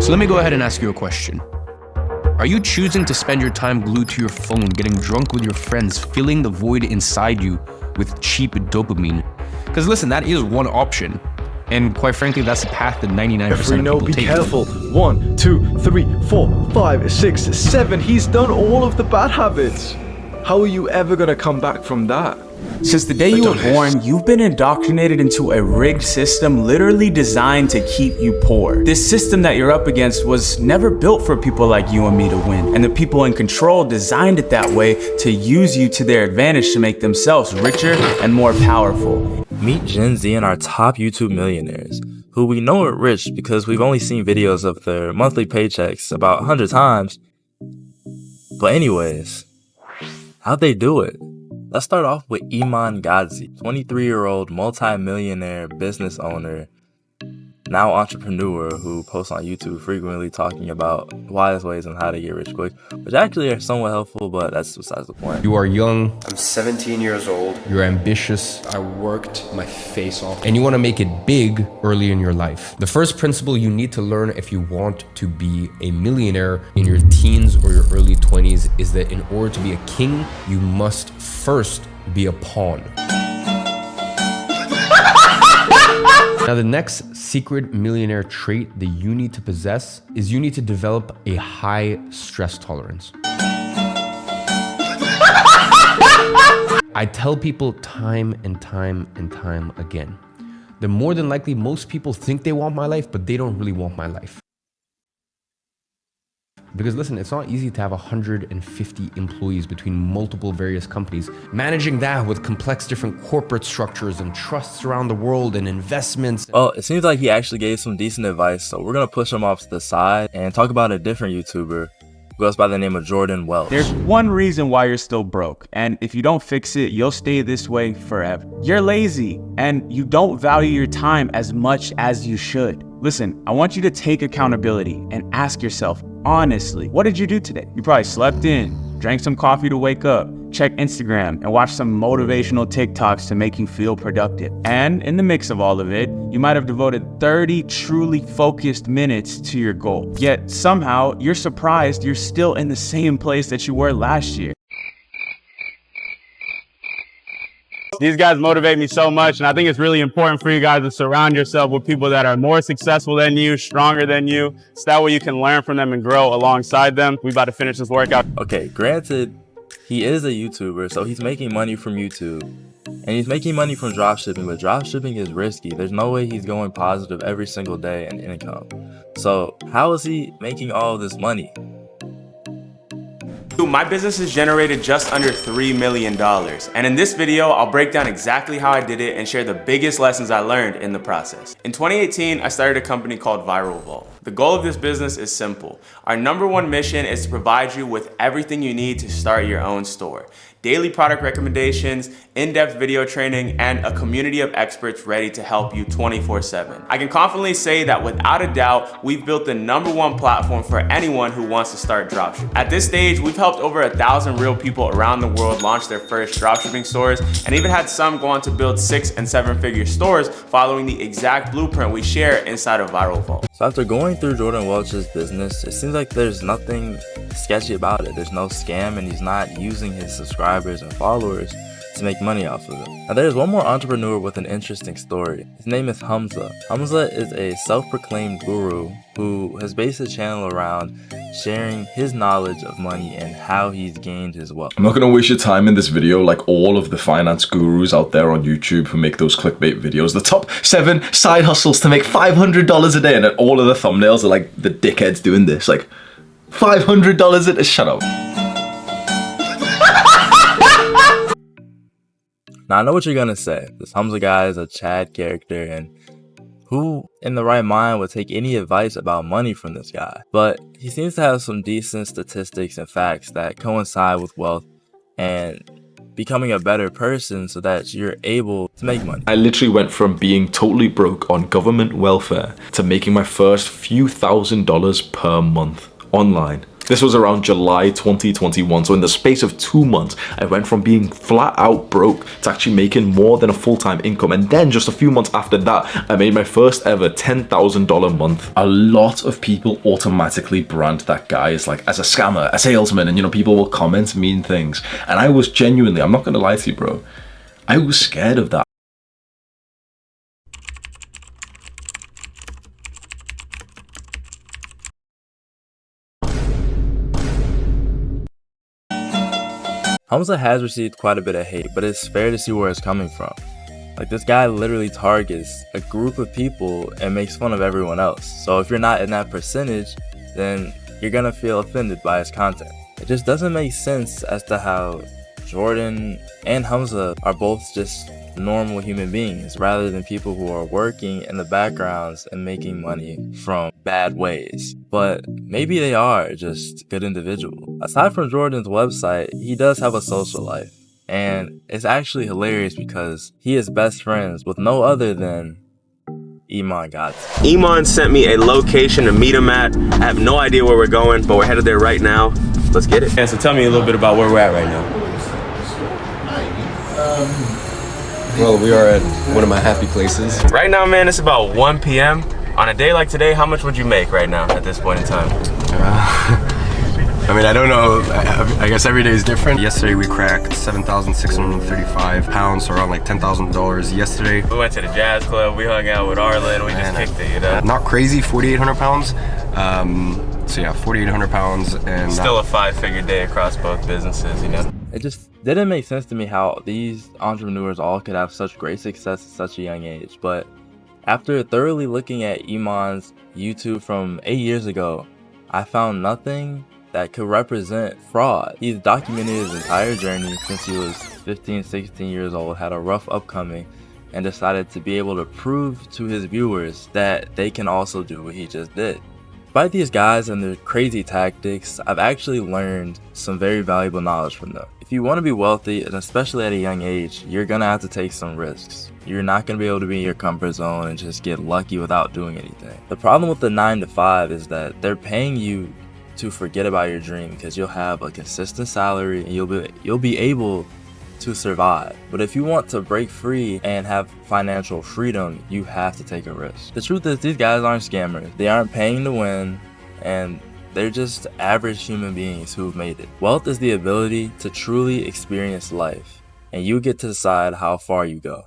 So let me go ahead and ask you a question. Are you choosing to spend your time glued to your phone, getting drunk with your friends, filling the void inside you with cheap dopamine? Because listen, that is one option. And quite frankly, that's the path that 99% of people be take. careful. 1, 2, 3, 4, 5, 6, 7. He's done all of the bad habits. How are you ever gonna come back from that? Since the day you were born, you've been indoctrinated into a rigged system literally designed to keep you poor. This system that you're up against was never built for people like you and me to win. And the people in control designed it that way to use you to their advantage to make themselves richer and more powerful. Meet Gen Z and our top YouTube millionaires, who we know are rich because we've only seen videos of their monthly paychecks about 100 times. But anyways, how'd they do it? Let's start off with Iman Gadzhi, 23-year-old multi-millionaire business owner, now entrepreneur, who posts on YouTube frequently talking about wise ways on how to get rich quick, which actually are somewhat helpful, but that's besides the point. You are young. I'm 17 years old. You're ambitious. I worked my face off. And you want to make it big early in your life. The first principle you need to learn if you want to be a millionaire in your teens or your early 20s is that in order to be a king, you must first be a pawn. Now, the next secret millionaire trait that you need to possess is you need to develop a high stress tolerance. I tell people time and time and time again that more than likely most people think they want my life, but they don't really want my life. Because listen, it's not easy to have 150 employees between multiple various companies. Managing that with complex different corporate structures and trusts around the world and investments. Well, it seems like he actually gave some decent advice, so we're gonna push him off to the side and talk about a different YouTuber who goes by the name of Jordan Welch. There's one reason why you're still broke, and if you don't fix it, you'll stay this way forever. You're lazy, and you don't value your time as much as you should. Listen, I want you to take accountability and ask yourself, honestly, what did you do today? You probably slept in, drank some coffee to wake up, checked Instagram, and watched some motivational TikToks to make you feel productive. And in the mix of all of it, you might have devoted 30 truly focused minutes to your goal. Yet somehow, you're surprised you're still in the same place that you were last year. These guys motivate me so much, and I think it's really important for you guys to surround yourself with people that are more successful than you, stronger than you, so that way you can learn from them and grow alongside them. We about to finish this workout. Okay, granted, he is a YouTuber, so he's making money from YouTube, and he's making money from dropshipping, but dropshipping is risky. There's no way he's going positive every single day in income. So how is he making all of this money? My business has generated just under $3 million. And in this video, I'll break down exactly how I did it and share the biggest lessons I learned in the process. In 2018, I started a company called Viral Vault. The goal of this business is simple. Our #1 mission is to provide you with everything you need to start your own store. Daily product recommendations, in-depth video training, and a community of experts ready to help you 24/7. I can confidently say that without a doubt, we've built the #1 platform for anyone who wants to start dropshipping. At this stage, we've helped over 1,000 real people around the world launch their first dropshipping stores, and even had some go on to build 6- and 7-figure stores following the exact blueprint we share inside of Viral Vault. So after going through Jordan Welch's business, it seems like there's nothing sketchy about it. There's no scam, and he's not using his subscribers and followers to make money off of them. Now there's one more entrepreneur with an interesting story. His name is Hamza. Hamza is a self-proclaimed guru who has based his channel around sharing his knowledge of money and how he's gained his wealth. I'm not going to waste your time in this video like all of the finance gurus out there on YouTube who make those clickbait videos. The top 7 side hustles to make $500 a day, and then all of the thumbnails are like the dickheads doing this. Like, $500 a day? Shut up. Now I know what you're gonna say. This Hamza guy is a Chad character, and who in the right mind would take any advice about money from this guy? But he seems to have some decent statistics and facts that coincide with wealth and becoming a better person so that you're able to make money. I literally went from being totally broke on government welfare to making my first few $1,000s per month online This was around July 2021, so in the space of 2 months, I went from being flat out broke to actually making more than a full-time income. And then just a few months after that, I made my first ever $10,000 month. A lot of people automatically brand that guy as a scammer, a salesman, and people will comment mean things. And I was genuinely, I'm not gonna lie to you, bro, I was scared of that. Hamza has received quite a bit of hate, but it's fair to see where it's coming from. Like, this guy literally targets a group of people and makes fun of everyone else. So if you're not in that percentage, then you're gonna feel offended by his content. It just doesn't make sense as to how Jordan and Hamza are both just normal human beings rather than people who are working in the backgrounds and making money from bad ways. But maybe they are just good individuals. Aside from Jordan's website, he does have a social life, and it's actually hilarious because he is best friends with no other than Iman Gadzhi. Iman sent me a location to meet him at. I have no idea where we're going, but we're headed there right now. Let's get it. Yeah, so tell me a little bit about where we're at right now. Well, we are at one of my happy places. Right now, man, it's about 1 p.m. On a day like today, how much would you make right now at this point in time? I mean, I don't know. I guess every day is different. Yesterday we cracked 7,635 pounds, so around like $10,000 yesterday. We went to the jazz club, we hung out with Arlen, we just kicked it, Not crazy, 4,800 pounds. So yeah, 4,800 pounds, and still a 5-figure day across both businesses, It just didn't make sense to me how these entrepreneurs all could have such great success at such a young age. But after thoroughly looking at Iman's YouTube from 8 years ago, I found nothing that could represent fraud. He's documented his entire journey since he was 15, 16 years old, had a rough upcoming, and decided to be able to prove to his viewers that they can also do what he just did. Despite these guys and their crazy tactics, I've actually learned some very valuable knowledge from them. If you want to be wealthy, and especially at a young age, you're gonna have to take some risks. You're not gonna be able to be in your comfort zone and just get lucky without doing anything. The problem with the 9 to 5 is that they're paying you to forget about your dream because you'll have a consistent salary and you'll be able to survive. But if you want to break free and have financial freedom, you have to take a risk. The truth is, these guys aren't scammers. They aren't paying to win, and they're just average human beings who've made it. Wealth is the ability to truly experience life, and you get to decide how far you go.